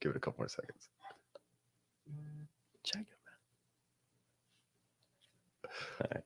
Give it a couple more seconds. Check it, man. All right.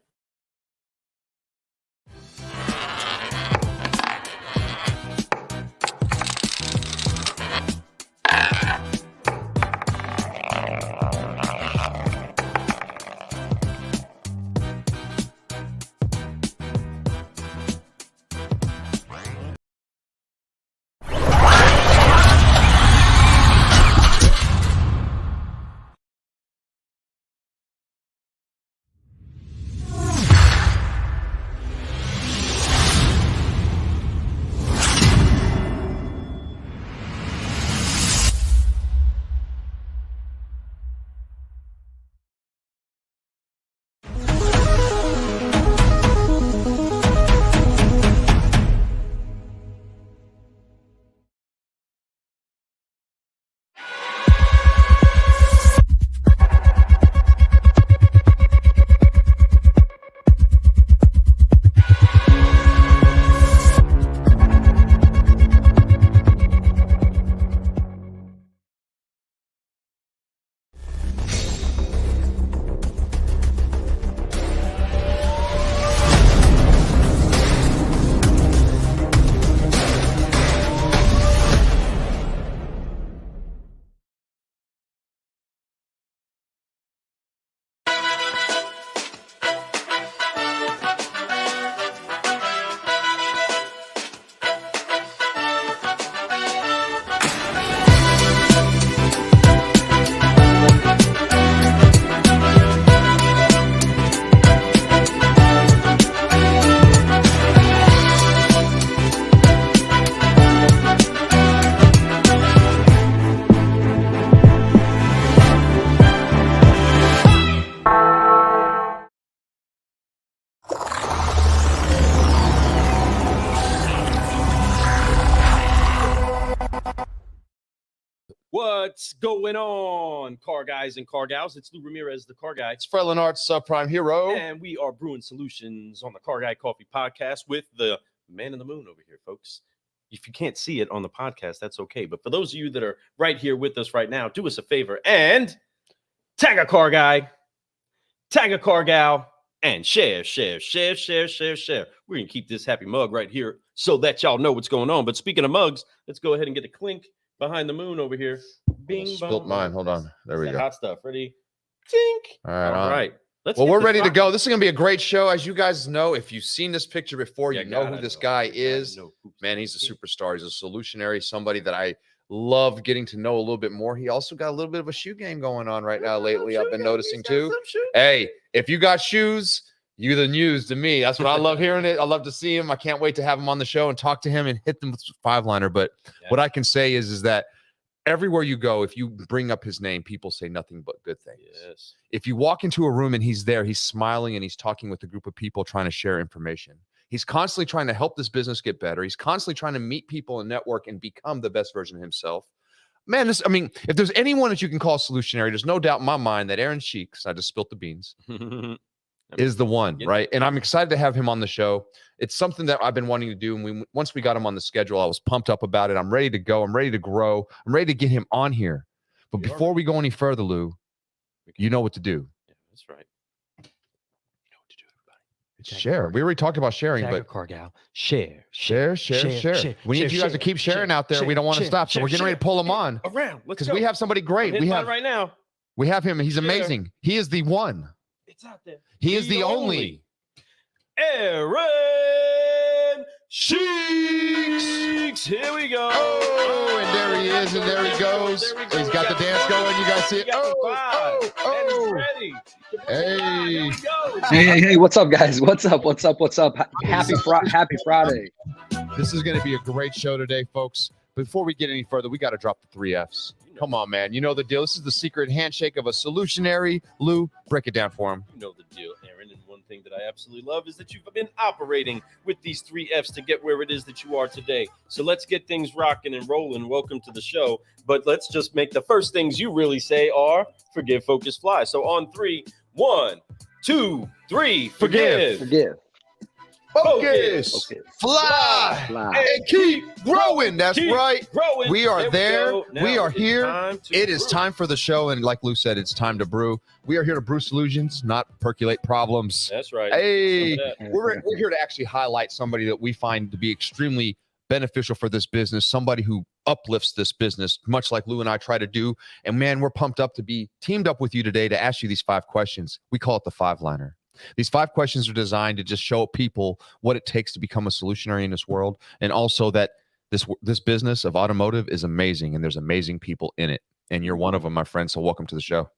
What's going on, car guys and car gals? It's Lou Ramirez, the car guy. It's Fred Lenard's subprime hero. And we are brewing solutions on the Car Guy Coffee podcast with the man in the moon over here, folks. If you can't see it on the podcast, that's okay. But for those of you that are right here with us right now, do us a favor and tag a car guy, tag a car gal, and share. We're going to keep this happy mug right here so that y'all know what's going on. But speaking of mugs, let's go ahead and get a clink behind the moon over here. Bing, Spilt mine. Hold on. There we go. Hot stuff. Ready? Tink. All right. Well, we're ready to go. This is going to be a great show. As you guys know, if you've seen this picture before, you know who this guy is. Man, he's a superstar. He's a solutionary, somebody that I love getting to know a little bit more. He also got a little bit of a shoe game going on right now lately. I've been noticing too. Hey, if you got shoes, you the news to me. That's what I love hearing it. I love to see him. I can't wait to have him on the show and talk to him and hit them with five-liner. But what I can say is that everywhere you go, if you bring up his name, people say nothing but good things. Yes. If you walk into a room and he's there, he's smiling and he's talking with a group of people trying to share information. He's constantly trying to help this business get better. He's constantly trying to meet people and network and become the best version of himself. Man, if there's anyone that you can call solutionary, there's no doubt in my mind that Aaron Sheeks, I just spilt the beans, is the one, right? And I'm excited to have him on the show. It's something that I've been wanting to do. And once we got him on the schedule, I was pumped up about it. I'm ready to go. I'm ready to grow. I'm ready to get him on here. But before we go any further, Lou, you know what to do. Yeah, that's right. You know what to do, everybody. Share. We already talked about sharing, but car gal. Share. We need you guys to keep sharing out there. We don't want to stop. So we're getting ready to pull him on. Around. Because we have somebody great. We have right now. We have him. He's amazing. He is the one. It's out there. He is the only. Aaron Sheeks. Here we go. Oh, and there he is, and there he goes. He's got the dance going. You guys see it? Oh. Hey, what's up, guys? What's up? Happy Friday. This is going to be a great show today, folks. Before we get any further, we got to drop the 3 Fs. Come on, man. You know the deal. This is the secret handshake of a solutionary. Lou, break it down for him. You know the deal, Aaron. And one thing that I absolutely love is that you've been operating with these 3 Fs to get where it is that you are today. So let's get things rocking and rolling. Welcome to the show. But let's just make the first things you really say are forgive, focus, fly. So on 3, 1, 2, 3, forgive. focus, fly, and keep growing. That's right. We are there. We are here. It is time for the show. And like Lou said, it's time to brew. We are here to brew solutions, not percolate problems. That's right. Hey, we're here to actually highlight somebody that we find to be extremely beneficial for this business, somebody who uplifts this business, much like Lou and I try to do. And man, we're pumped up to be teamed up with you today to ask you these 5 questions. We call it the 5-liner. These 5 questions are designed to just show people what it takes to become a solutionary in this world, and also that this business of automotive is amazing, and there's amazing people in it. And you're one of them, my friend. So welcome to the show.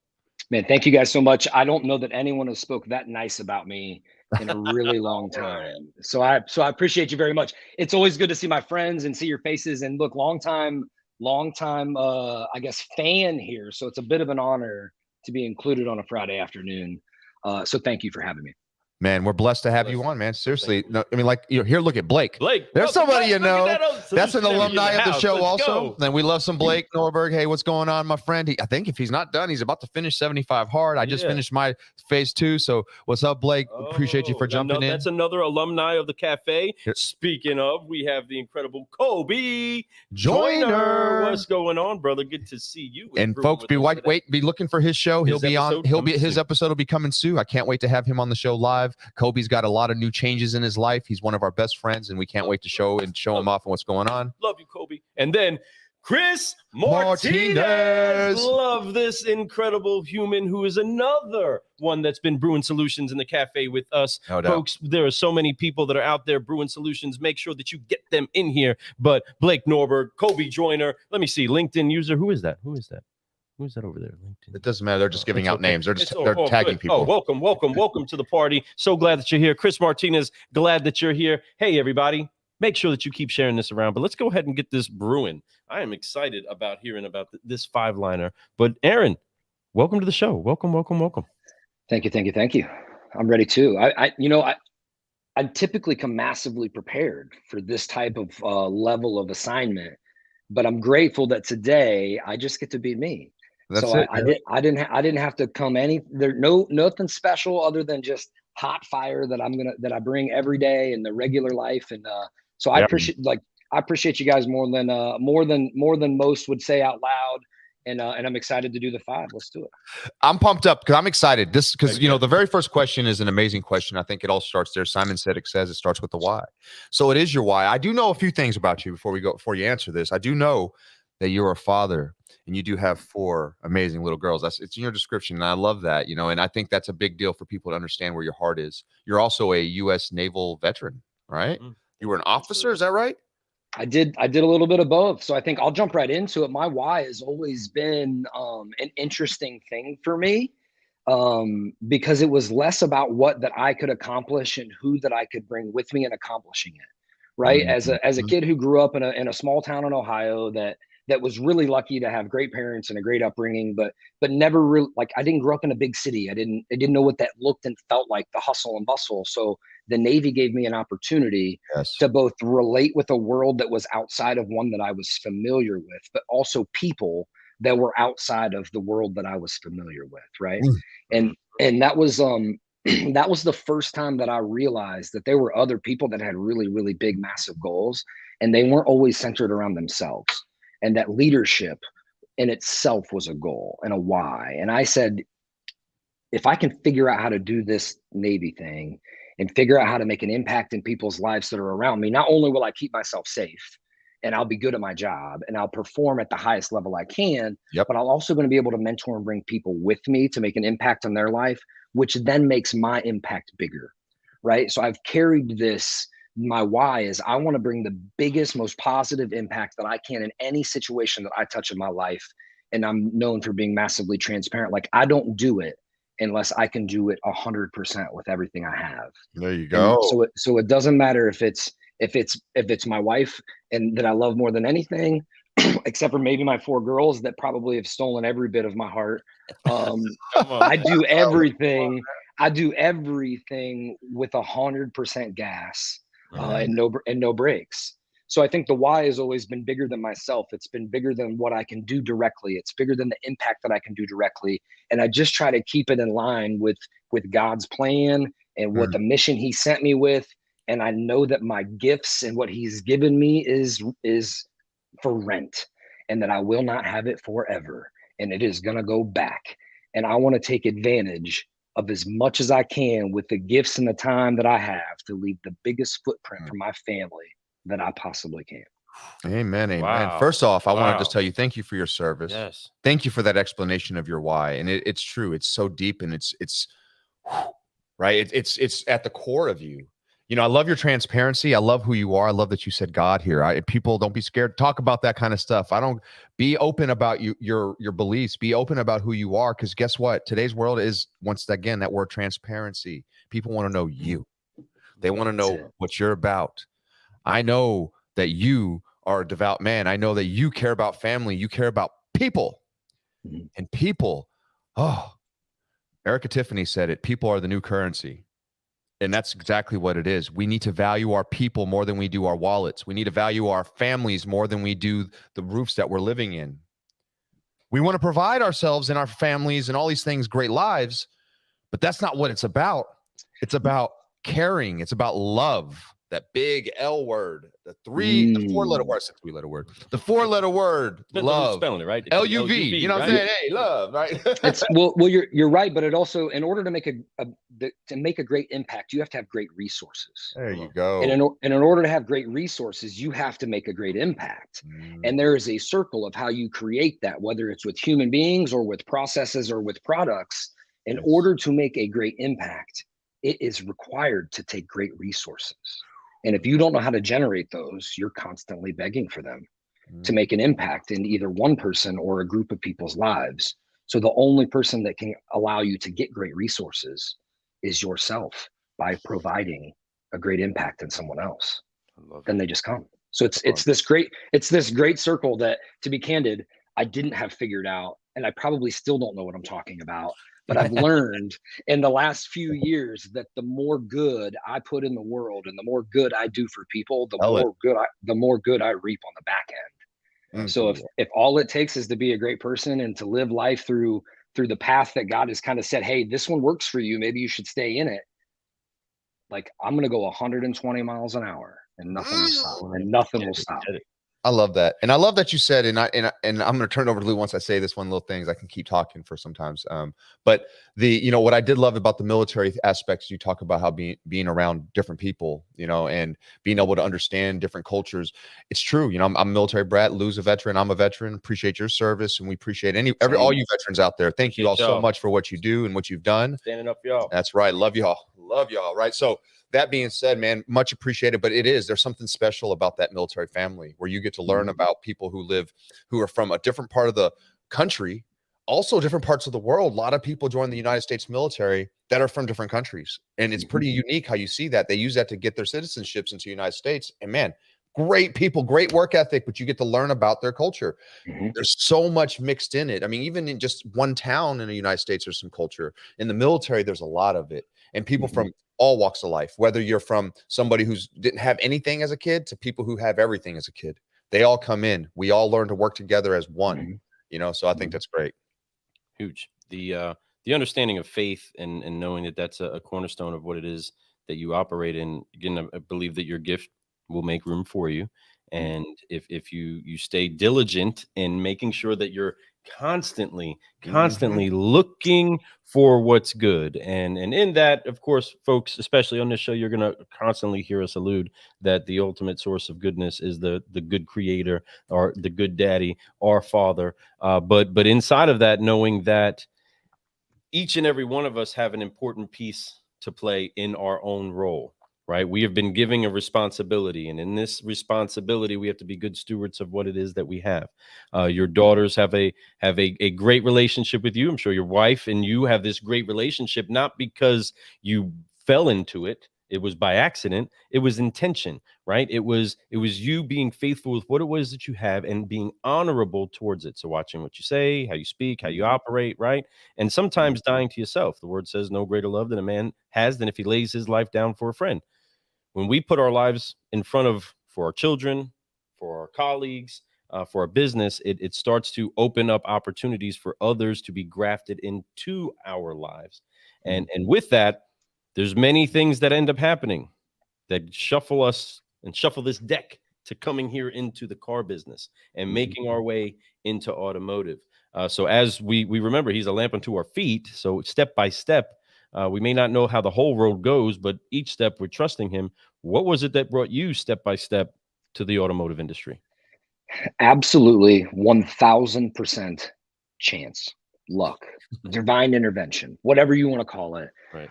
Man, thank you guys so much. I don't know that anyone has spoke that nice about me in a really long time. So I appreciate you very much. It's always good to see my friends and see your faces. And look, long time, I guess, fan here. So it's a bit of an honor to be included on a Friday afternoon. So thank you for having me. Man, we're blessed to have you on, man. Seriously. No, I mean, like, here, look at Blake. There's somebody you know. That's an alumni of the show also. And we love some Blake Norberg. Hey, what's going on, my friend? I think if he's not done, he's about to finish 75 hard. I just finished my phase 2. So what's up, Blake? Appreciate you for jumping in. That's another alumni of the cafe. Speaking of, we have the incredible Kobe Joyner. What's going on, brother? Good to see you. And folks, be looking for his show. His episode will be coming soon. I can't wait to have him on the show live. Kobe's got a lot of new changes in his life. He's one of our best friends, and we can't wait to show him off and what's going on. Love you, Kobe. And then Chris Martinez. Love this incredible human who is another one that's been brewing solutions in the cafe with us. No doubt. Folks, there are so many people that are out there brewing solutions. Make sure that you get them in here. But Blake Norberg, Kobe Joyner, let me see, LinkedIn user. Who is that? Who's that over there? LinkedIn. It doesn't matter. They're just giving out names. They're tagging good. people. Welcome to the party. So glad that you're here. Chris Martinez, glad that you're here. Hey, everybody. Make sure that you keep sharing this around. But let's go ahead and get this brewing. I am excited about hearing about this 5-liner. But Aaron, welcome to the show. Welcome. Thank you. I'm ready too. I typically come massively prepared for this type of level of assignment, but I'm grateful that today I just get to be me. I didn't have to come nothing special other than just hot fire that I bring every day in the regular life. And so I appreciate you guys more than most would say out loud. And I'm excited to do the 5. Let's do it. I'm pumped up because I'm excited. The very first question is an amazing question. I think it all starts there. Simon Sinek says it starts with the why. So it is your why. I do know a few things about you before you answer this. I do know that you're a father and you do have 4 amazing little girls. It's in your description, and I love that. And I think that's a big deal for people to understand where your heart is. You're also a U.S. Naval veteran, right? You were an officer, is that right? I did a little bit of both. So I think I'll jump right into it. My why has always been an interesting thing for me, because it was less about what that I could accomplish and who that I could bring with me in accomplishing it. Right. As a kid who grew up in a small town in Ohio that was really lucky to have great parents and a great upbringing, but never really, I didn't grow up in a big city. I didn't know what that looked and felt like, the hustle and bustle. So the Navy gave me an opportunity to both relate with a world that was outside of one that I was familiar with, but also people that were outside of the world that I was familiar with. Right. And that was, that was the first time that I realized that there were other people that had really, really big, massive goals, and they weren't always centered around themselves. And that leadership in itself was a goal and a why. And I said, if I can figure out how to do this Navy thing and figure out how to make an impact in people's lives that are around me, not only will I keep myself safe and I'll be good at my job and I'll perform at the highest level I can, but I'll also going to be able to mentor and bring people with me to make an impact on their life, which then makes my impact bigger. Right. So I've carried this. My why is I want to bring the biggest, most positive impact that I can in any situation that I touch in my life. And I'm known for being massively transparent. I don't do it unless I can do it 100% with everything I have. There you go. And so it doesn't matter if it's my wife and that I love more than anything, except for maybe my 4 girls that probably have stolen every bit of my heart. I do everything. I do everything with 100% gas. And no breaks. So I think the why has always been bigger than myself. It's been bigger than what I can do directly. It's bigger than the impact that I can do directly. And I just try to keep it in line with God's plan and what the mission he sent me with. And I know that my gifts and what he's given me is for rent, and that I will not have it forever, and it is going to go back. And I want to take advantage of as much as I can with the gifts and the time that I have to leave the biggest footprint for my family that I possibly can. Amen. Amen. Wow. First off, I want to just Wow. tell you, thank you for your service. Yes. Thank you for that explanation of your why. And it's true. It's so deep, and it's right. It's at the core of you. You know, I love your transparency. I love who you are. I love that you said God here. People, don't be scared. Talk about that kind of stuff. Be open about your beliefs. Be open about who you are. Because guess what? Today's world is, once again, that word transparency. People want to know you. They want to know what you're about. I know that you are a devout man. I know that you care about family. You care about people. And people, Erica Tiffany said it. People are the new currency. And that's exactly what it is. We need to value our people more than we do our wallets. We need to value our families more than we do the roofs that we're living in. We want to provide ourselves and our families and all these things great lives, but that's not what it's about. It's about caring. It's about love. That big L word, the 4-letter word, it's a 3-letter word, the 4-letter word, love. Spelling it right. LUV. You know what I'm saying? Hey, love, right? It's well, you're right, but it also, in order to make a great impact, you have to have great resources. There you go. And in order to have great resources, you have to make a great impact. And there is a circle of how you create that, whether it's with human beings or with processes or with products. In order to make a great impact, it is required to take great resources. And if you don't know how to generate those, you're constantly begging for them to make an impact in either one person or a group of people's lives. So the only person that can allow you to get great resources is yourself, by providing a great impact in someone else. Then they just come. So it's this great circle that, to be candid, I didn't have figured out, and I probably still don't know what I'm talking about. But I've learned in the last few years that the more good I put in the world and the more good I do for people, the more good I reap on the back end. So if all it takes is to be a great person and to live life through the path that God has kind of said, hey, this one works for you, maybe you should stay in it. Like, I'm going to go 120 miles an hour and nothing will stop. And nothing will stop. I love that. And I love that you said, and I'm going to turn it over to Lou once I say this one little things. I can keep talking for sometimes. But what I did love about the military aspects, you talk about how being around different people, and being able to understand different cultures. It's true. I'm a military brat. Lou's a veteran. I'm a veteran. Appreciate your service. And we appreciate all you veterans out there. Thank you all so much for what you do and what you've done. Standing up for y'all. That's right. Love y'all. Love y'all. Right. So, that being said, man, much appreciated, but there's something special about that military family where you get to learn about people who are from a different part of the country, also different parts of the world. A lot of people join the United States military that are from different countries. And it's pretty unique how you see that. They use that to get their citizenships into the United States. And man, great people, great work ethic, but you get to learn about their culture. There's so much mixed in it. I mean, even in just one town in the United States, there's some culture. In the military, there's a lot of it. And people from all walks of life, whether you're from somebody who didn't have anything as a kid to people who have everything as a kid, they all come in. We all learn to work together as one, so I think that's great. Huge. The understanding of faith and knowing that that's a cornerstone of what it is that you operate in. Again, I believe that your gift will make room for you. And if you stay diligent in making sure that you're constantly looking for what's good. And in that, of course, folks, especially on this show, you're going to constantly hear us allude that the ultimate source of goodness is the good creator, or the good daddy, our father. But inside of that, knowing that each and every one of us have an important piece to play in our own role. Right. We have been giving a responsibility, and in this responsibility, we have to be good stewards of what it is that we have. Your daughters have a great relationship with you. I'm sure your wife and you have this great relationship, not because you fell into it. It was by accident. It was intention, right? It was you being faithful with what it was that you have and being honorable towards it. So watching what you say, how you speak, how you operate, right? And sometimes dying to yourself. The word says no greater love than a man has than if he lays his life down for a friend. When we put our lives in front of, for our children, for our colleagues, for our business, it starts to open up opportunities for others to be grafted into our lives. And with that, there's many things that end up happening. that shuffle this deck to coming here into the car business and making our way into automotive. So as we remember, he's a lamp unto our feet. So step by step, we may not know how the whole road goes, but each step we're trusting him. What was it that brought you step by step to the automotive industry? Absolutely 1000% chance, luck, divine intervention, whatever you want to call it. Right.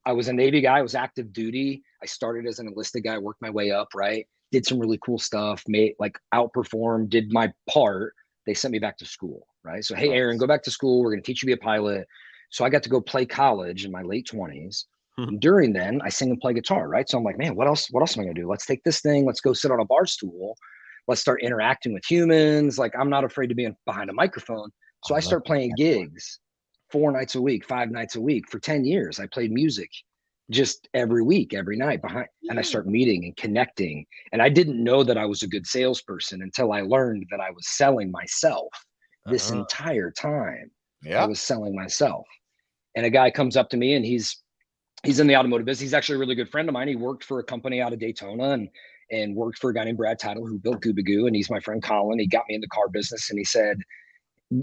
I was a Navy guy. I was active duty. I started as an enlisted guy, worked my way up, right? Did some really cool stuff, outperformed, did my part. They sent me back to school, right? So, hey, Aaron, go back to school. We're going to teach you to be a pilot. So I got to go play college in my late 20s. During then, I sing and play guitar, right? So I'm like, man, what else am I going to do? Let's take this thing. Let's go sit on a bar stool. Let's start interacting with humans. Like, I'm not afraid to be behind a microphone. So I start playing gigs 4 nights a week, 5 nights a week for 10 years. I played music just every week, every night and I start meeting and connecting. And I didn't know that I was a good salesperson until I learned that I was selling myself this entire time. I was selling myself. And a guy comes up to me, and he's in the automotive business. He's actually a really good friend of mine. He worked for a company out of Daytona and worked for a guy named Brad Tittle who built Gubagoo. And he's my friend Colin. He got me in the car business, and he said,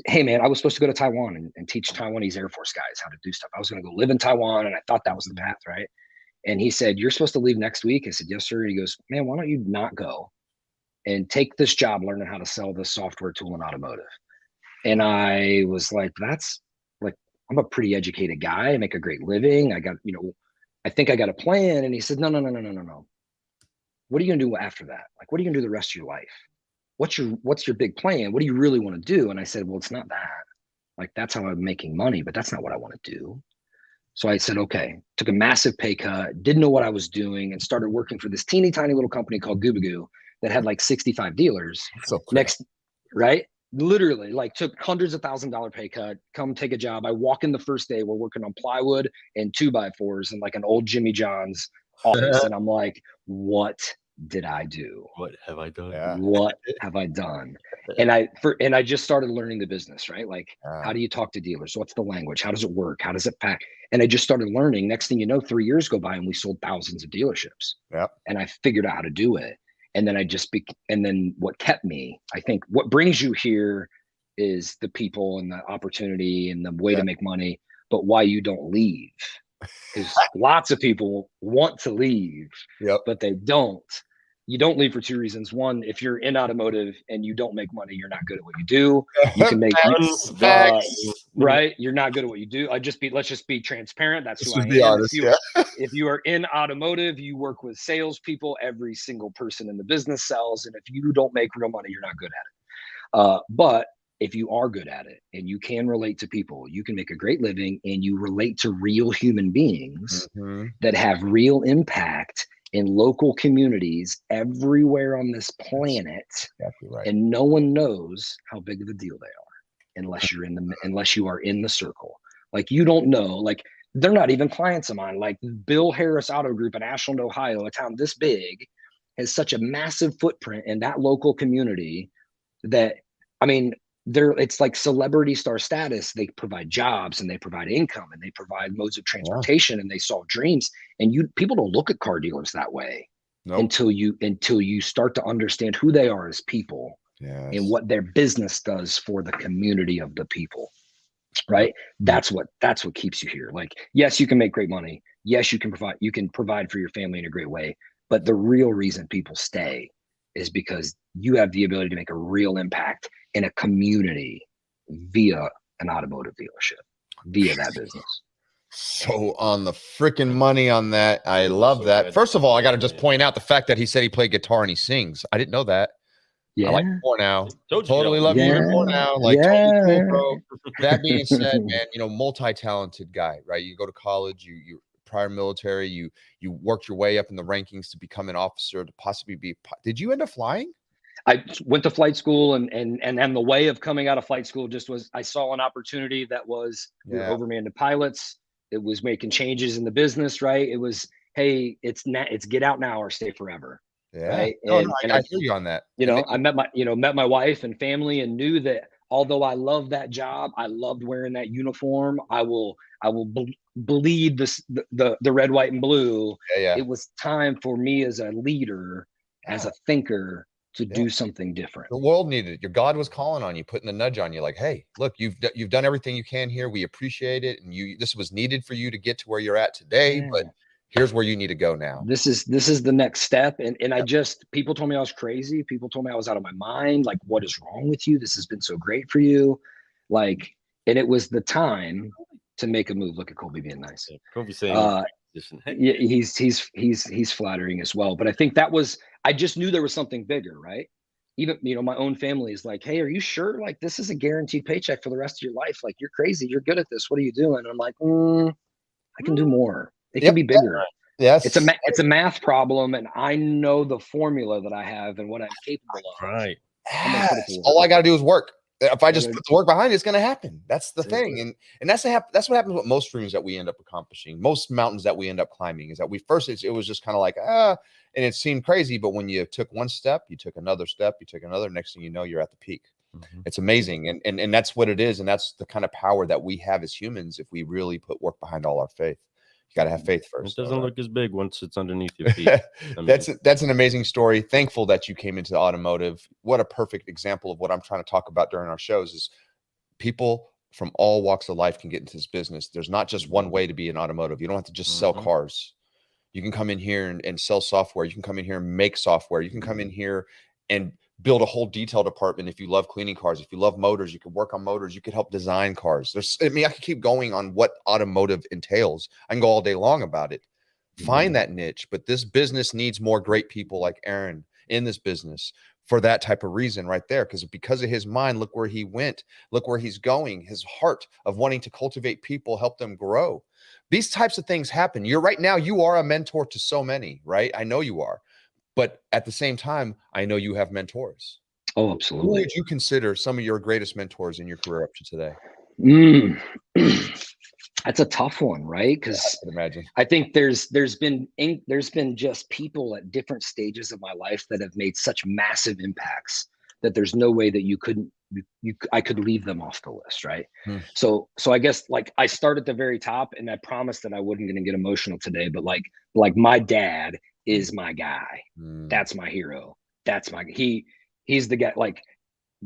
hey man, I was supposed to go to Taiwan and teach Taiwanese Air Force guys how to do stuff. I was going to go live in Taiwan, and I thought that was the path, right? And he said, you're supposed to leave next week. I said, yes, sir. He goes, man, why don't you not go and take this job learning how to sell this software tool in automotive? And I was like, I'm a pretty educated guy. I make a great living. I got, I think I got a plan. And he said, no. What are you going to do after that? Like, what are you going to do the rest of your life? What's your big plan? What do you really want to do? And I said, well, it's not that. Like, that's how I'm making money, but that's not what I want to do. So I said, okay, took a massive pay cut, didn't know what I was doing, and started working for this teeny tiny little company called Gubagoo that had like 65 dealers. So right? Literally, like, took hundreds of $1,000 pay cut, come take a job. I walk in the first day, we're working on plywood and 2x4s in like an old Jimmy John's office. And I'm like, what did I do? What have I done? Yeah. What have I done? And I just started learning the business, right? Like, how do you talk to dealers? What's the language? How does it work? How does it pack? And I just started learning. Next thing you know, 3 years go by and we sold thousands of dealerships. Yep. And I figured out how to do it. And then and then what kept me, I think what brings you here is the people and the opportunity and the way to make money, but why you don't leave. Because lots of people want to leave, but they don't. You don't leave for 2 reasons. One, if you're in automotive and you don't make money, you're not good at what you do. You can make right. You're not good at what you do. Let's just be transparent. That's who I am. Honest, if you are in automotive, you work with salespeople. Every single person in the business sells. And if you don't make real money, you're not good at it. But if you are good at it and you can relate to people, you can make a great living, and you relate to real human beings that have real impact in local communities everywhere on this planet. Exactly right. And no one knows how big of a deal they are unless you are in the circle. Like, you don't know, like, they're not even clients of mine. Like, Bill Harris Auto Group in Ashland, Ohio, a town this big, has such a massive footprint in that local community that, I mean, it's like celebrity star status. They provide jobs and they provide income and they provide modes of transportation and they solve dreams. And people don't look at car dealers that way until you start to understand who they are as people and what their business does for the community of the people. Right. That's what keeps you here. Like, yes, you can make great money. Yes, you can provide for your family in a great way. But the real reason people stay is because you have the ability to make a real impact in a community via an automotive dealership, via that business. So on the freaking money on that. I love that. First of all, I got to just point out the fact that he said he played guitar and he sings. I didn't know that. Yeah. I like you more now. Totally love you more now. Like, totally cool, bro. That being said, man, multi-talented guy, right? You go to college, you prior military, you worked your way up in the rankings to become an officer, to possibly be. Did you end up flying? I went to flight school, and the way of coming out of flight school just was, I saw an opportunity that was overmanned pilots. It was making changes in the business, right? It was, hey, it's get out now or stay forever. Yeah. Right. I hear you on that. I met my wife and family and knew that although I love that job, I loved wearing that uniform. I will bleed the red, white, and blue. Yeah. It was time for me as a leader, as a thinker, to do something different. The world needed it. Your God was calling on you, putting the nudge on you, like, hey, look, you've done everything you can here. We appreciate it, and this was needed for you to get to where you're at today. But here's where you need to go now. This is the next step. And I just, people told me I was crazy. People told me I was out of my mind. Like, what is wrong with you? This has been so great for you. Like, and it was the time to make a move. Look at Colby being nice. Colby saying, yeah, he's flattering as well. But I think I just knew there was something bigger, right? Even, my own family is like, hey, are you sure? Like, this is a guaranteed paycheck for the rest of your life. Like, you're crazy. You're good at this. What are you doing? And I'm like, I can do more. It can be bigger. Yes. It's a math problem, and I know the formula that I have and what I'm capable of. Right. All I got to do is work. If I just put the work behind it, it's going to happen. That's the thing. And that's what happens with most dreams that we end up accomplishing. Most mountains that we end up climbing is that it was just kind of like, and it seemed crazy. But when you took one step, you took another step, you took another, next thing you know, you're at the peak. It's amazing. And that's what it is. And that's the kind of power that we have as humans if we really put work behind all our faith. You got to have faith first. It doesn't look as big once it's underneath your feet. That's an amazing story. Thankful that you came into automotive. What a perfect example of what I'm trying to talk about during our shows is people from all walks of life can get into this business. There's not just one way to be an automotive. You don't have to just sell cars. You can come in here and sell software. You can come in here and make software. You can come in here and build a whole detail department. If you love cleaning cars, if you love motors, you could work on motors. You could help design cars. I could keep going on what automotive entails. I can go all day long about it. Find that niche, but this business needs more great people like Aaron in this business for that type of reason right there. Because of his mind, look where he went, look where he's going, his heart of wanting to cultivate people, help them grow. These types of things happen. You are a mentor to so many, right? I know you are. But at the same time, I know you have mentors. Oh, absolutely. Who would you consider some of your greatest mentors in your career up to today? That's a tough one, right? Because I can imagine. I think there's been just people at different stages of my life that have made such massive impacts that there's no way that I could leave them off the list, right? So I guess, like, I start at the very top, and I promised that I wasn't going to get emotional today, but like my dad is my guy. That's my hero. He's the guy. Like,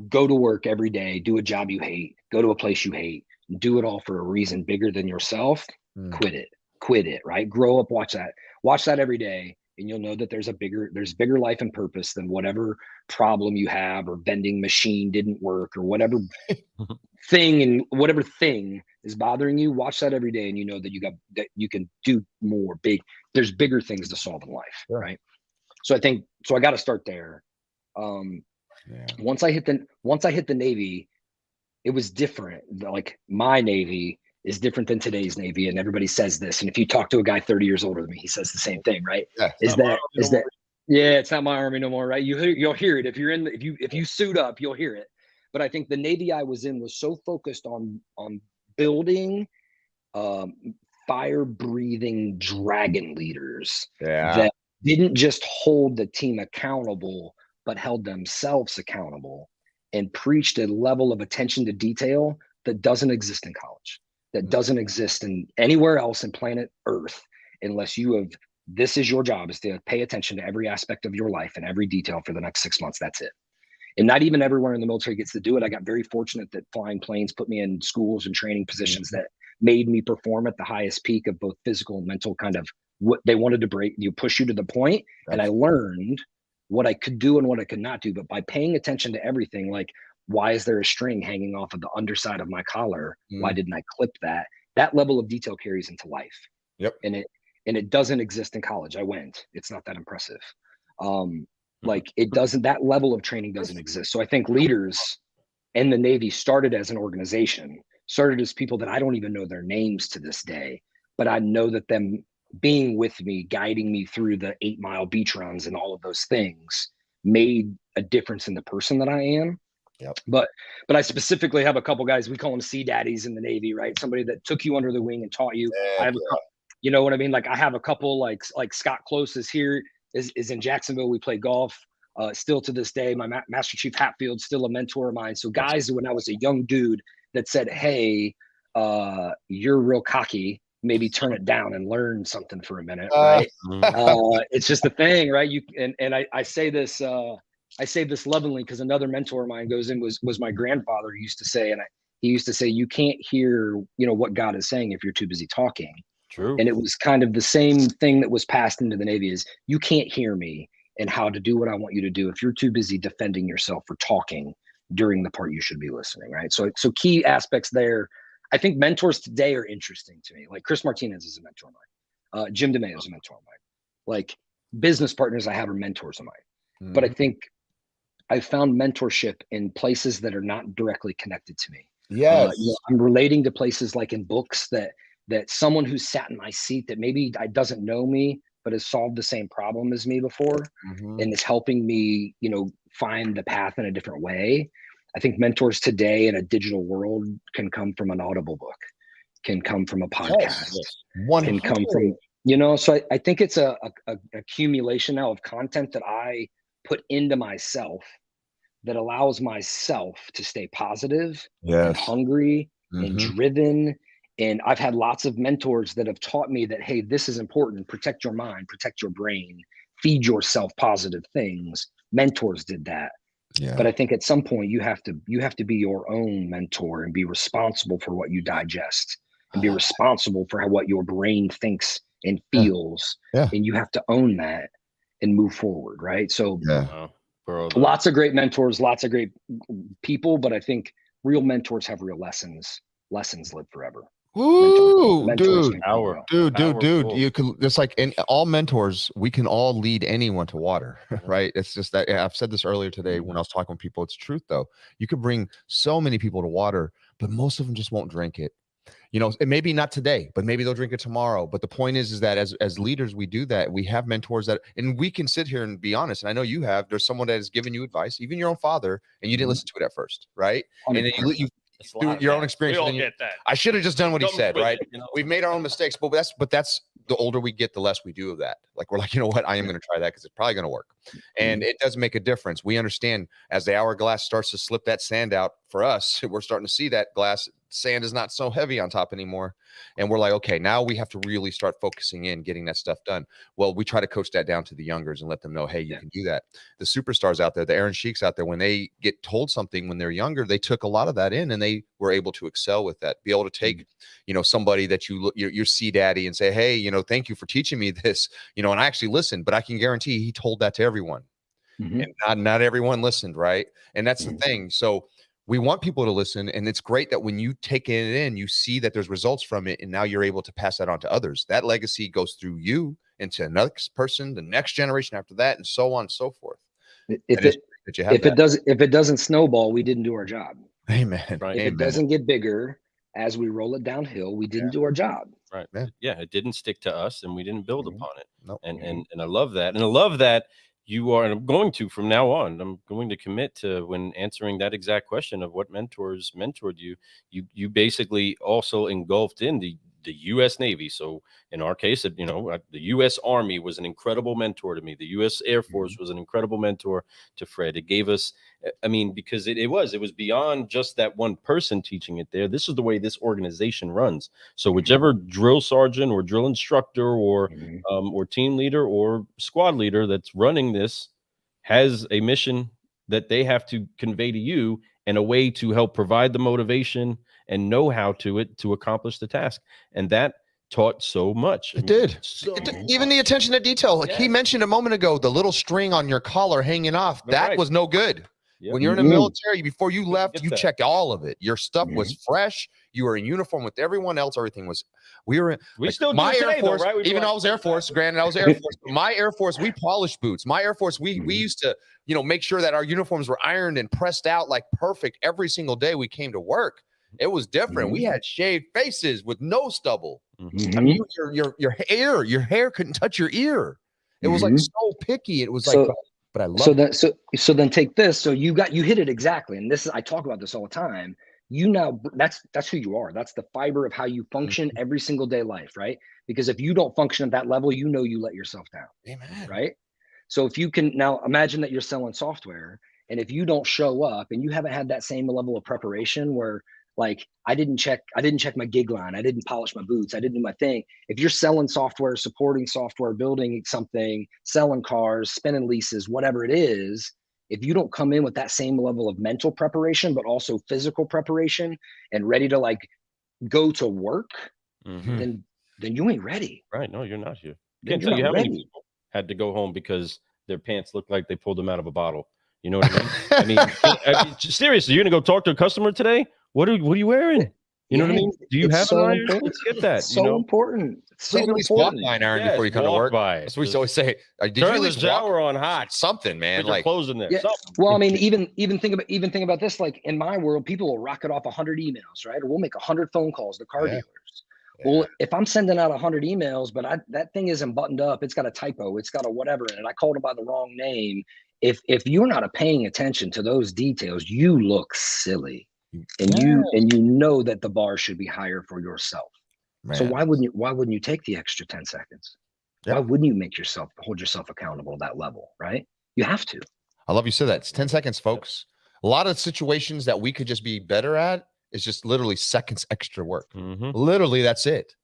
go to work every day, do a job you hate, go to a place you hate, do it all for a reason bigger than yourself. Quit it, right? Grow up, watch that every day, and you'll know that there's bigger life and purpose than whatever problem you have, or vending machine didn't work, or whatever thing is bothering you. Watch that every day, and you know that you can do more there's bigger things to solve in life. Sure. Right? So I got to start there. Once I hit the Navy, it was different. Like, my Navy is different than today's Navy, and everybody says this. And if you talk to a guy 30 years older than me, he says the same thing, right? Yeah, it's not my Army no more, right? You'll hear it if you suit up, you'll hear it. But I think the Navy I was in was so focused on building fire-breathing dragon leaders that didn't just hold the team accountable, but held themselves accountable, and preached a level of attention to detail that doesn't exist in college, that doesn't exist in anywhere else in planet Earth, unless this is your job, is to pay attention to every aspect of your life and every detail for the next 6 months. That's it. And not even everywhere in the military gets to do it. I got very fortunate that flying planes put me in schools and training positions that made me perform at the highest peak of both physical and mental, kind of what they wanted to push you to the point. And I learned what I could do and what I could not do. But by paying attention to everything, like, why is there a string hanging off of the underside of my collar? Why didn't I clip that? That level of detail carries into life. Yep. And it doesn't exist in college. It's not that impressive. Like, that level of training doesn't exist. So I think leaders in the Navy started as an organization, started as people that I don't even know their names to this day, but I know that them being with me, guiding me through the 8-mile beach runs and all of those things, made a difference in the person that I am. Yep. But I specifically have a couple guys, we call them sea daddies in the Navy, right? Somebody that took you under the wing and taught you. I have you know what I mean? Like, I have a couple, like Scott Close is here, is in Jacksonville. We play golf Still to this day, my Master Chief Hatfield's still a mentor of mine. So guys, when I was a young dude that said, hey, you're real cocky, maybe turn it down and learn something for a minute, right? It's just a thing, right? I say this lovingly because another mentor of mine was my grandfather. He used to say, you can't hear, what God is saying if you're too busy talking. True. And it was kind of the same thing that was passed into the Navy is you can't hear me and how to do what I want you to do if you're too busy defending yourself or talking during the part you should be listening, right? So key aspects there. I think mentors today are interesting to me. Like Chris Martinez is a mentor of mine. Jim DeMeo is a mentor of mine. Like business partners I have are mentors of mine. But I think I found mentorship in places that are not directly connected to me. Yes. I'm relating to places like in books that someone who sat in my seat that maybe doesn't know me, but has solved the same problem as me before and is helping me, find the path in a different way. I think mentors today in a digital world can come from an Audible book, can come from a podcast, can come from, so I think it's a accumulation now of content that I put into myself that allows myself to stay positive and hungry and driven. And I've had lots of mentors that have taught me that, hey, this is important. Protect your mind, protect your brain, feed yourself positive things. Mentors did that. Yeah. But I think at some point you have to be your own mentor and be responsible for what you digest and be responsible for what your brain thinks and feels. Yeah. And you have to own that and move forward. Right. So lots of great mentors, lots of great people, but I think real mentors have real lessons. Lessons live forever. Ooh, mentors dude. You can just like in all mentors, we can all lead anyone to water, right? It's just that I've said this earlier today when I was talking with people. It's truth though. You could bring so many people to water, but most of them just won't drink it. And maybe not today, but maybe they'll drink it tomorrow. But the point is that as leaders, we do that. We have mentors and we can sit here and be honest. And I know you have. There's someone that has given you advice, even your own father, and you didn't listen to it at first, right? 100%. And then you through your own experience. We all get that. I should have just done what he said, right? We've made our own mistakes, but that's the older we get, the less we do of that. Like we're like, you know what? I am going to try that because it's probably going to work. And it does make a difference. We understand as the hourglass starts to slip that sand out for us, we're starting to see that sand is not so heavy on top anymore. And we're like, okay, now we have to really start focusing in getting that stuff done. Well, we try to coach that down to the youngers and let them know, hey, you can do that. The superstars out there, the Aaron Sheeks out there, when they get told something when they're younger, they took a lot of that in and they were able to excel with that. Be able to take, somebody that you see daddy and say, hey, thank you for teaching me this, and I actually listened, but I can guarantee he told that to everyone. And not everyone listened, right? And that's the thing. So we want people to listen, and it's great that when you take it in, you see that there's results from it, and now you're able to pass that on to others. That legacy goes through you into the next person, the next generation after that, and so on and so forth. If it doesn't snowball, we didn't do our job. Amen. Right. If it doesn't get bigger as we roll it downhill, we didn't do our job. Right. Yeah. It didn't stick to us, and we didn't build upon it. Nope. And I love that. And I love that. And I'm going to, from now on, I'm going to commit to when answering that exact question of what mentors mentored you, you basically also engulfed in the U.S. Navy. So in our case, the U.S. Army was an incredible mentor to me. The U.S. Air Force was an incredible mentor to Fred. It gave us, because it was beyond just that one person teaching it there. This is the way this organization runs. So whichever drill sergeant or drill instructor or team leader or squad leader that's running this has a mission that they have to convey to you and a way to help provide the motivation and know-how to accomplish the task. And that taught so much. It did. Even the attention to detail. Like he mentioned a moment ago, the little string on your collar hanging off, that was no good. Yep. When you're in the military, before you left, you checked all of it. Your stuff was fresh. You were in uniform with everyone else. Everything was, we still my Air Force, though, right? Even though I was Air Force, granted I was Air Force, but my Air Force, we polished boots. My Air Force, we used to, make sure that our uniforms were ironed and pressed out like perfect every single day we came to work. It was different. We had shaved faces with no stubble. I mean, your hair couldn't touch your ear. It was like so picky. It was like, but I love it. So then take this. So you hit it exactly. And I talk about this all the time. That's who you are. That's the fiber of how you function every single day life, right? Because if you don't function at that level, you let yourself down. Amen. Right? So if you can now imagine that you're selling software, and if you don't show up and you haven't had that same level of preparation where like I didn't check my gig line, I didn't polish my boots, I didn't do my thing. If you're selling software, supporting software, building something, selling cars, spinning leases, whatever it is, if you don't come in with that same level of mental preparation, but also physical preparation and ready to like go to work, then you ain't ready. Right. No, you're not here. Then Can't you're tell you not how many ready. people had to go home because their pants looked like they pulled them out of a bottle. You know what I mean? Seriously, you're gonna go talk to a customer today? What are you wearing? You know what I mean? Do you have an iron? Let's get that. It's so important. It's so Please at least walk important. by an iron Yes, before you come to walk work. by it. That's what we always say. Did you Turn at the least walk? shower on hot. Something, man. Put your Like clothes in there. Yeah. Something. Well, I mean, even think about this. Like in my world, people will rocket off 100 emails, right? Or we'll make 100 phone calls to car Yeah. dealers. Well, if I'm sending out 100 emails, but that thing isn't buttoned up, it's got a typo, it's got a whatever in it, I called it by the wrong name. If you're not paying attention to those details, you look silly, and you know that the bar should be higher for yourself. Man. So why wouldn't you take the extra 10 seconds? Yeah. Why wouldn't you hold yourself accountable to that level, right? You have to. I love you said that. It's 10 seconds, folks. A lot of situations that we could just be better at is just literally seconds extra work. Literally, that's it.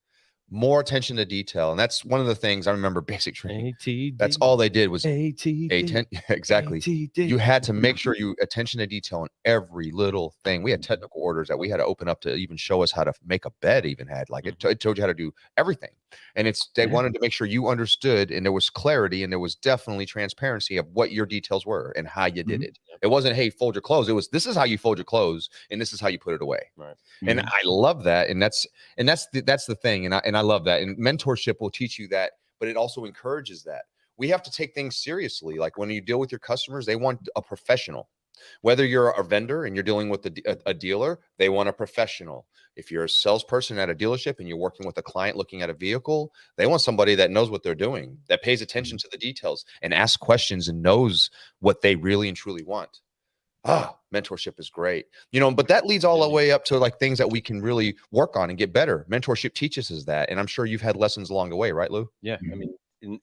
More attention to detail. And that's one of the things I remember basic training. ATD. That's all they did was ATD. Exactly. ATD. You had to make sure you attention to detail in every little thing. We had technical orders that we had to open up to even show us how to make a bed, even had like it told you how to do everything. And they wanted to make sure you understood, and there was clarity, and there was definitely transparency of what your details were and how you did it. It wasn't, hey, fold your clothes. It was, this is how you fold your clothes, and this is how you put it away. Right. And I love that. And that's the thing. And I love that. And mentorship will teach you that, but it also encourages that. We have to take things seriously. Like when you deal with your customers, they want a professional. Whether you're a vendor and you're dealing with a dealer, they want a professional. If you're a salesperson at a dealership and you're working with a client looking at a vehicle, they want somebody that knows what they're doing, that pays attention to the details and asks questions and knows what they really and truly want. Mentorship is great, but that leads all the way up to like things that we can really work on and get better. Mentorship teaches us that. And I'm sure you've had lessons along the way, right, Lou? Yeah. I mean,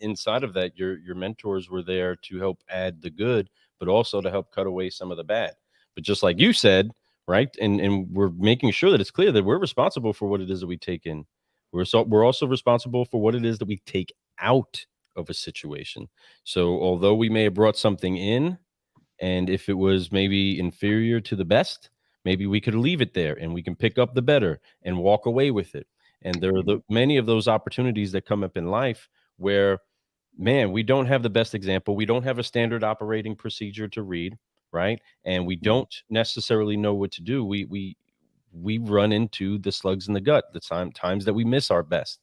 inside of that, your mentors were there to help add the good, but also to help cut away some of the bad. But just like you said, right, and we're making sure that it's clear that we're responsible for what it is that we take in. We're also responsible for what it is that we take out of a situation. So although we may have brought something in, and if it was maybe inferior to the best, maybe we could leave it there and we can pick up the better and walk away with it. And there are many of those opportunities that come up in life where, man, we don't have the best example. We don't have a standard operating procedure to read, right? And we don't necessarily know what to do. We run into the slugs in the gut, the times that we miss our best.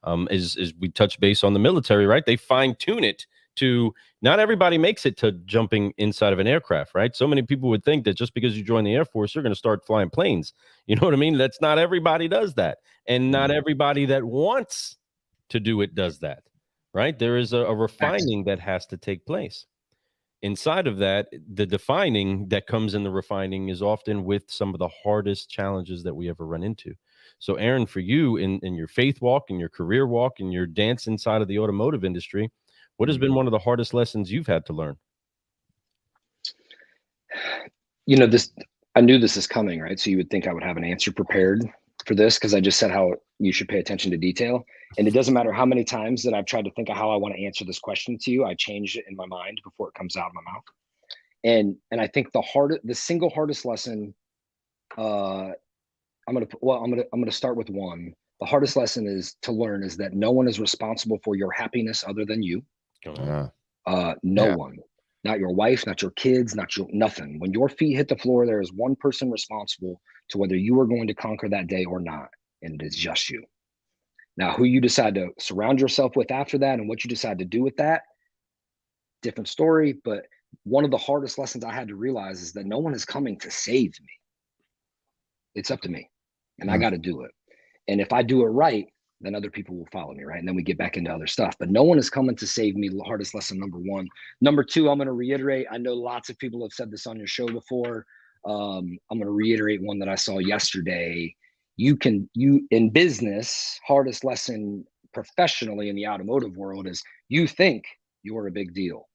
As we touch base on the military, right? They fine tune it to, not everybody makes it to jumping inside of an aircraft, right? So many people would think that just because you join the Air Force, you're going to start flying planes. You know what I mean? That's not everybody does that. And not everybody that wants to do it does that, right? There is a refining that has to take place. Inside of that, the defining that comes in the refining is often with some of the hardest challenges that we ever run into. So Aaron, for you in your faith walk, in your career walk, in your dance inside of the automotive industry, what has been one of the hardest lessons you've had to learn? I knew this is coming, right? So you would think I would have an answer prepared for this, because I just said how you should pay attention to detail. And it doesn't matter how many times that I've tried to think of how I want to answer this question to you, I change it in my mind before it comes out of my mouth. And I think the single hardest lesson, I'm gonna start with one. The hardest lesson is to learn is that no one is responsible for your happiness other than you. No one, not your wife, not your kids, nothing. When your feet hit the floor, there is one person responsible to whether you are going to conquer that day or not, and it is just you. Now, who you decide to surround yourself with after that and what you decide to do with that, different story. But one of the hardest lessons I had to realize is that no one is coming to save me. It's up to me, and I got to do it. And if I do it right, then other people will follow me, right? And then we get back into other stuff. But no one is coming to save me. The hardest lesson, number one. Number two, I'm going to reiterate. I know lots of people have said this on your show before. I'm going to reiterate one that I saw yesterday. You in business, hardest lesson professionally in the automotive world is you think you're a big deal.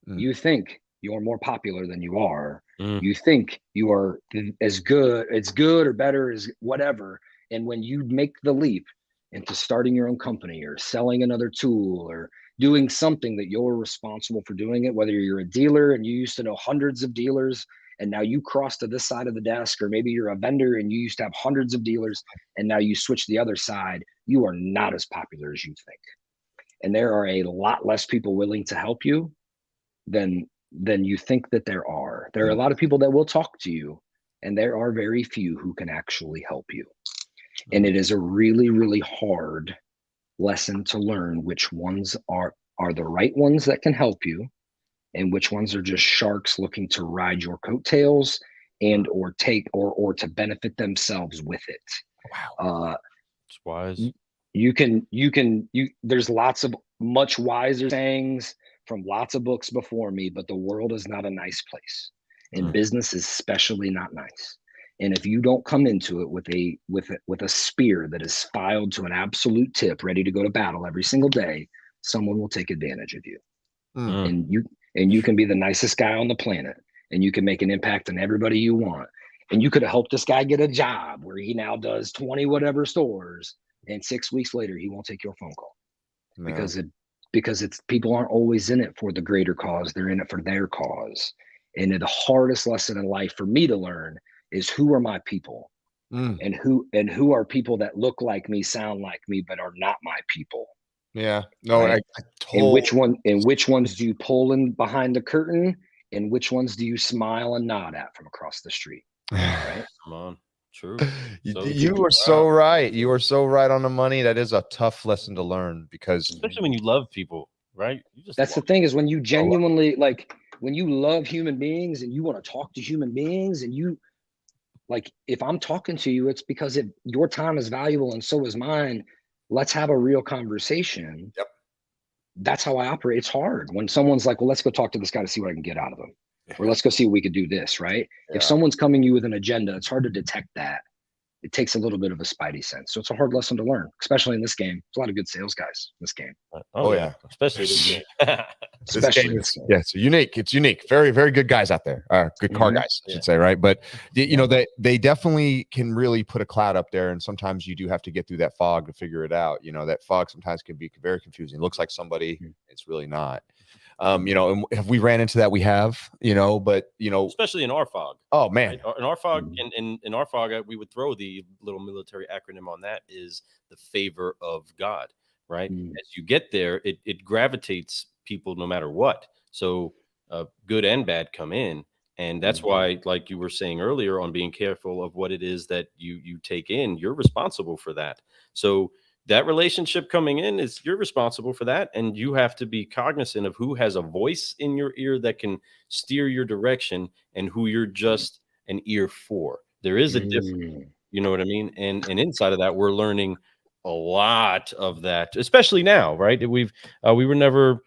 Mm. You think you're more popular than you are. Mm. You think you are as good or better as whatever. And when you make the leap into starting your own company or selling another tool or doing something that you're responsible for doing it, whether you're a dealer and you used to know hundreds of dealers and now you cross to this side of the desk, or maybe you're a vendor and you used to have hundreds of dealers and now you switch the other side, you are not as popular as you think. And there are a lot less people willing to help you than you think that there are. There are a lot of people that will talk to you, and there are very few who can actually help you. And it is a really, really hard lesson to learn which ones are the right ones that can help you and which ones are just sharks looking to ride your coattails and or take or to benefit themselves with it. Wow. It's wise. There's lots of much wiser sayings from lots of books before me, but the world is not a nice place, and business is especially not nice. And if you don't come into it with a spear that is filed to an absolute tip, ready to go to battle every single day, someone will take advantage of you. And you can be the nicest guy on the planet, and you can make an impact on everybody you want. And you could have helped this guy get a job where he now does 20 whatever stores, and 6 weeks later he won't take your phone call. No. Because it's people aren't always in it for the greater cause, they're in it for their cause. And the hardest lesson in life for me to learn is who are my people, and who are people that look like me, sound like me, but are not my people. Yeah. No, right? I And totally. which ones do you pull in behind the curtain, and which ones do you smile and nod at from across the street? Right? Come on. True. You are so right. You are so right on the money. That is a tough lesson to learn because especially when you love people, right? You just That's the thing, is when you genuinely when you love human beings and you want to talk to human beings, and you if I'm talking to you, it's because your time is valuable and so is mine. Let's have a real conversation. Yep. That's how I operate. It's hard when someone's like, well, let's go talk to this guy to see what I can get out of him. Or let's go see what we could do this, right? Yeah. If someone's coming to you with an agenda, it's hard to detect that. It takes a little bit of a spidey sense. So it's a hard lesson to learn, especially in this game. There's a lot of good sales guys in this game. Oh yeah. Especially this game. This game is it's unique. It's unique. Very, very good guys out there. Good car guys, I should say, right? But you know, they definitely can really put a cloud up there, and sometimes you do have to get through that fog to figure it out. You know, that fog sometimes can be very confusing. It looks like somebody, it's really not. You know, and have we ran into that? We have, you know, but you know, especially in our fog. Oh man, right? In our fog, in our fog, we would throw the little military acronym on that is the favor of God, right? As you get there, it gravitates people no matter what. So good and bad come in, and that's why, like you were saying earlier, on being careful of what it is that you take in, you're responsible for that. So that relationship coming in is you're responsible for that, and you have to be cognizant of who has a voice in your ear that can steer your direction and who you're just an ear for. There is a difference, you know what I mean? And inside of that, we're learning a lot of that, especially now, right? We've never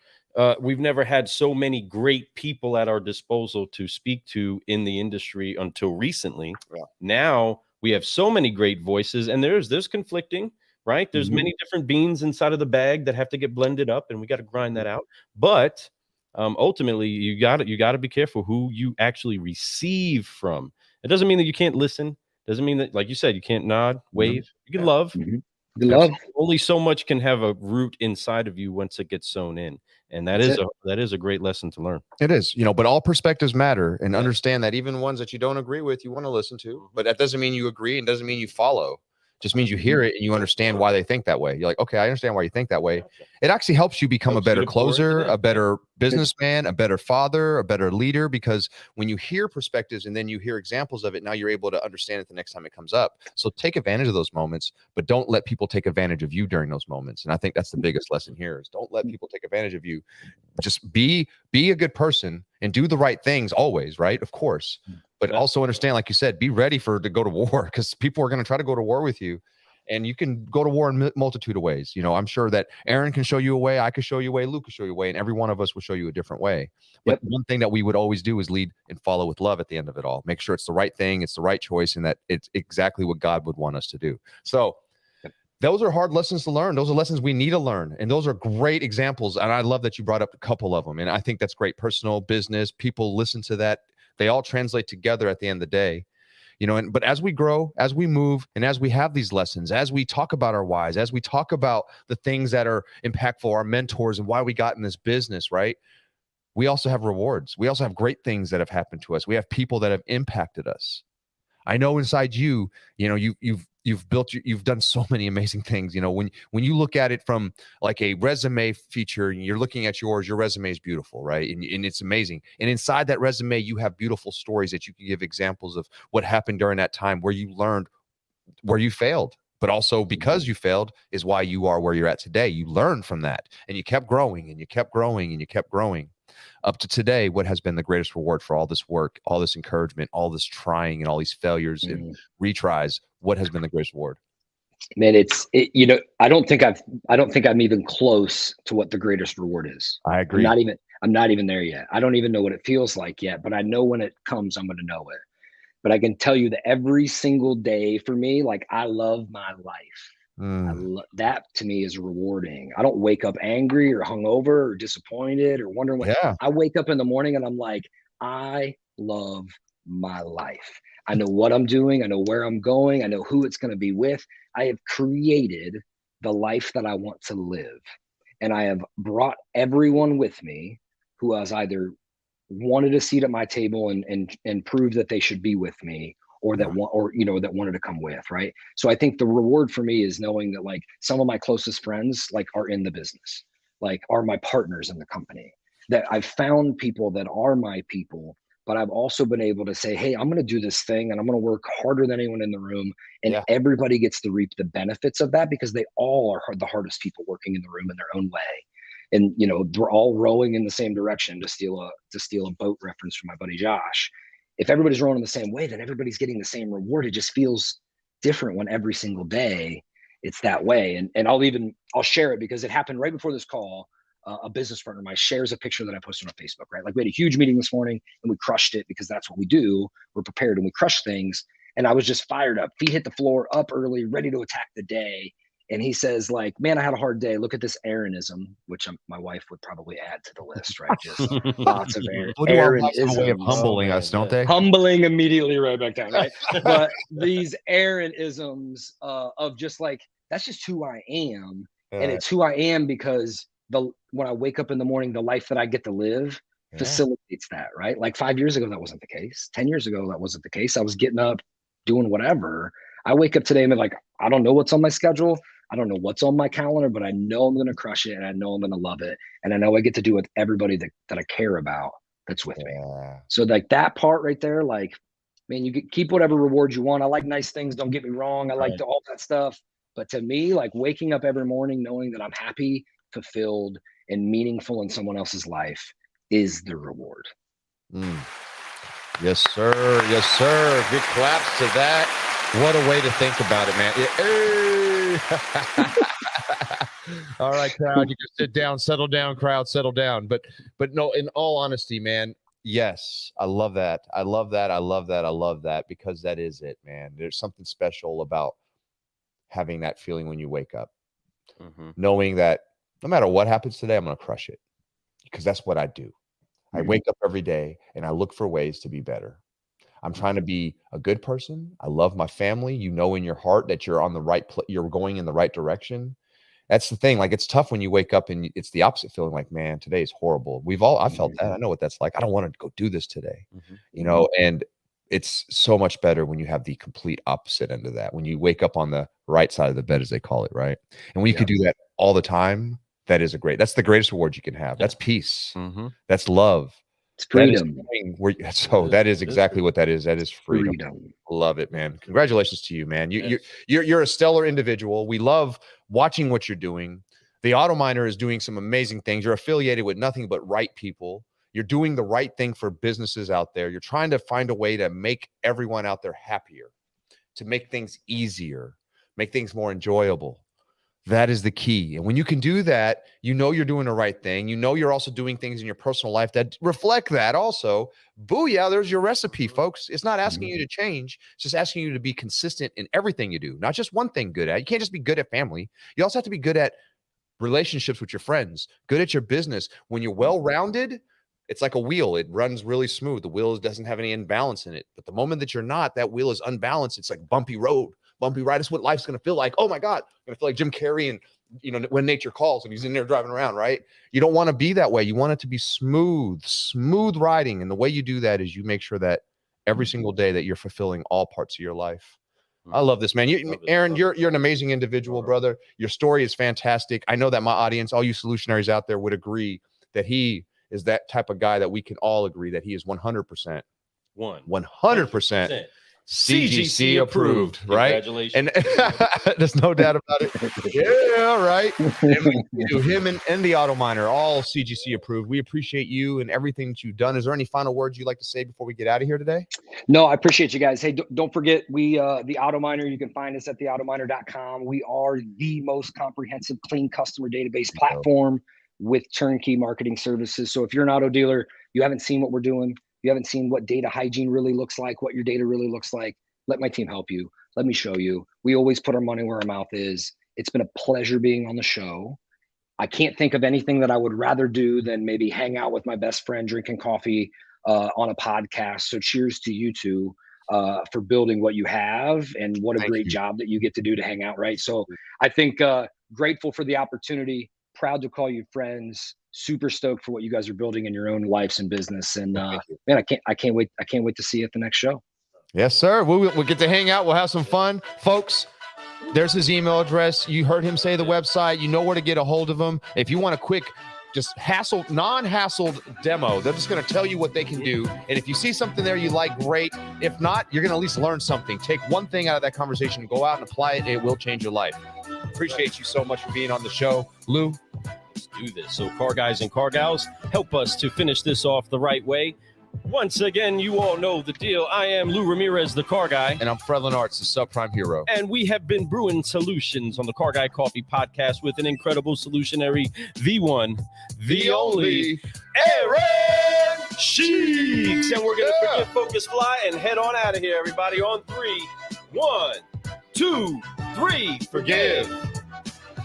had so many great people at our disposal to speak to in the industry until recently. Yeah. Now we have so many great voices, and there's conflicting. Right. There's many different beans inside of the bag that have to get blended up, and we got to grind that out. But ultimately, you got to be careful who you actually receive from. It doesn't mean that you can't listen. Doesn't mean that, like you said, you can't nod, wave. You can love. You love. Only so much can have a root inside of you once it gets sown in. And that is a great lesson to learn. It is, you know, but all perspectives matter, and understand that even ones that you don't agree with, you want to listen to, but that doesn't mean you agree, and doesn't mean you follow. Just means you hear it and you understand why they think that way. You're like, okay, I understand why you think that way. It actually helps you become a better closer, a better businessman, a better father, a better leader, because when you hear perspectives and then you hear examples of it, now you're able to understand it the next time it comes up. So take advantage of those moments, but don't let people take advantage of you during those moments. And I think that's the biggest lesson here, is don't let people take advantage of you. Just be a good person and do the right things always, right? Of course. But also understand, like you said, be ready to go to war, because people are going to try to go to war with you, and you can go to war in a multitude of ways. You know, I'm sure that Aaron can show you a way, I could show you a way, Luke can show you a way, and every one of us will show you a different way. But one thing that we would always do is lead and follow with love at the end of it all. Make sure it's the right thing, it's the right choice, and that it's exactly what God would want us to do. So those are hard lessons to learn. Those are lessons we need to learn. And those are great examples. And I love that you brought up a couple of them. And I think that's great. Personal, business, people listen to that. They all translate together at the end of the day. You know, but as we grow, as we move, and as we have these lessons, as we talk about our whys, as we talk about the things that are impactful, our mentors and why we got in this business, right? We also have rewards. We also have great things that have happened to us. We have people that have impacted us. I know inside you, you know, you've done so many amazing things. You know, when you look at it from like a resume feature, and you're looking at yours, your resume is beautiful, right? And it's amazing. And inside that resume, you have beautiful stories that you can give examples of what happened during that time, where you learned, where you failed, but also because you failed is why you are where you're at today. You learned from that, and you kept growing, and you kept growing, and you kept growing. Up to today, what has been the greatest reward for all this work, all this encouragement, all this trying, and all these failures and retries? What has been the greatest reward? Man, you know, I don't think I'm even close to what the greatest reward is. I agree. I'm not even there yet. I don't even know what it feels like yet, but I know when it comes, I'm going to know it. But I can tell you that every single day for me, like, I love my life. That to me is rewarding. I don't wake up angry or hungover or disappointed or wondering what. Yeah. I wake up in the morning and I'm like, I love my life. I know what I'm doing. I know where I'm going. I know who it's going to be with. I have created the life that I want to live. And I have brought everyone with me who has either wanted a seat at my table and proved that they should be with me, or that wanted to come with, right? So I think the reward for me is knowing that, like, some of my closest friends, like, are in the business, like, are my partners in the company, that I've found people that are my people, but I've also been able to say, hey, I'm going to do this thing and I'm going to work harder than anyone in the room. And everybody gets to reap the benefits of that, because they all are the hardest people working in the room in their own way. And, you know, we're all rowing in the same direction, to steal a boat reference from my buddy Josh. If everybody's rowing in the same way, then everybody's getting the same reward. It just feels different when every single day it's that way. And I'll share it because it happened right before this call. A business partner of mine shares a picture that I posted on Facebook, right? Like, we had a huge meeting this morning and we crushed it, because that's what we do. We're prepared and we crush things. And I was just fired up, feet hit the floor, up early, ready to attack the day. And he says, like, man, I had a hard day. Look at this Aaronism, which my wife would probably add to the list, right? Just lots of Aaronism. Way of humbling us, don't they? Humbling immediately right back down, right? But these Aaronisms of just like, that's just who I am. And it's who I am because when I wake up in the morning, the life that I get to live facilitates that, right? Like 5 years ago, that wasn't the case. 10 years ago, that wasn't the case. I was getting up, doing whatever. I wake up today and I'm like, I don't know what's on my schedule. I don't know what's on my calendar, but I know I'm going to crush it, and I know I'm going to love it. And I know I get to do with everybody that I care about that's with me. So like that part right there, like, man, you can keep whatever rewards you want. I like nice things. Don't get me wrong. I like all that stuff. But to me, like, waking up every morning knowing that I'm happy, fulfilled, and meaningful in someone else's life is the reward. Yes, sir. Yes, sir. Good claps to that. What a way to think about it, man. All right, crowd, you can sit down, settle down, crowd, settle down. But no, in all honesty, man, yes, I love that. I love that. I love that. I love that, because that is it, man. There's something special about having that feeling when you wake up, knowing that no matter what happens today, I'm going to crush it, because that's what I do. I wake up every day and I look for ways to be better. I'm trying to be a good person. I love my family. You know, in your heart that you're on the right you're going in the right direction. That's the thing. Like, it's tough when you wake up and it's the opposite feeling, like, man, today is horrible. I felt that. I know what that's like. I don't want to go do this today, you know, and it's so much better when you have the complete opposite end of that. When you wake up on the right side of the bed, as they call it, right? And when you could do that all the time, that's the greatest reward you can have. That's peace. That's love. It's freedom. That is exactly what that is. That is freedom. Love it, man. Congratulations to you, man. You're a stellar individual. We love watching what you're doing. The AutoMiner is doing some amazing things. You're affiliated with nothing but right people. You're doing the right thing for businesses out there. You're trying to find a way to make everyone out there happier, to make things easier, make things more enjoyable. That is the key. And when you can do that, you know you're doing the right thing. You know you're also doing things in your personal life that reflect that also. Booyah, there's your recipe, folks. It's not asking you to change. It's just asking you to be consistent in everything you do, not just one thing good at. You can't just be good at family. You also have to be good at relationships with your friends, good at your business. When you're well-rounded, it's like a wheel. It runs really smooth. The wheel doesn't have any imbalance in it. But the moment that you're not, that wheel is unbalanced. It's like bumpy road. Bumpy ride is what life's going to feel like. Oh my God. I'm going to feel like Jim Carrey and, you know, When Nature Calls, and he's in there driving around, right? You don't want to be that way. You want it to be smooth riding. And the way you do that is you make sure that every single day that you're fulfilling all parts of your life. I love this, man. Aaron, you're an amazing individual, brother. Your story is fantastic. I know that my audience, all you solutionaries out there, would agree that he is that type of guy that we can all agree that he is 100%. 100%. CGC approved, right? Congratulations. And there's no doubt about it. Yeah, right. And him and the AutoMiner, all CGC approved. We appreciate you and everything that you've done. Is there any final words you'd like to say before we get out of here today? No, I appreciate you guys. Hey, don't forget, the AutoMiner, you can find us at theautominer.com. We are the most comprehensive, clean customer database platform with turnkey marketing services. So if you're an auto dealer, you haven't seen what we're doing, you haven't seen what data hygiene really looks like, what your data really looks like, let my team help you. Let me show you. We always put our money where our mouth is. It's been a pleasure being on the show. I can't think of anything that I would rather do than maybe hang out with my best friend, drinking coffee on a podcast. So cheers to you two for building what you have, and what a great job that you get to do to hang out, right? So I think grateful for the opportunity, proud to call you friends, super stoked for what you guys are building in your own lives and business. And man, I can't wait to see you at the next show. Yes, sir. We'll get to hang out. We'll have some fun, folks. There's his email address. You heard him say the website. You know where to get a hold of him. If you want a quick, just non-hassled demo, they're just going to tell you what they can do. And if you see something there you like, great. If not, you're going to at least learn something. Take one thing out of that conversation and go out and apply it. It will change your life. Appreciate you so much for being on the show, Lou. Let's do this. So car guys and car gals, help us to finish this off the right way. Once again, you all know the deal. I am Lou Ramirez, the car guy. And I'm Fredlin Arts, the subprime hero. And we have been brewing solutions on the Car Guy Coffee podcast with an incredible solutionary, the one, the only, Aaron Sheeks. And we're going to forget Focus Fly and head on out of here, everybody, on 3. 1, 2, 3. Forgive.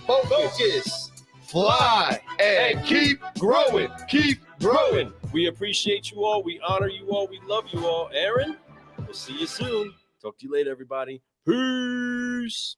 Focus. Fly. And keep growing. Keep growing. We appreciate you all. We honor you all. We love you all. Aaron, we'll see you soon. Talk to you later, everybody. Peace.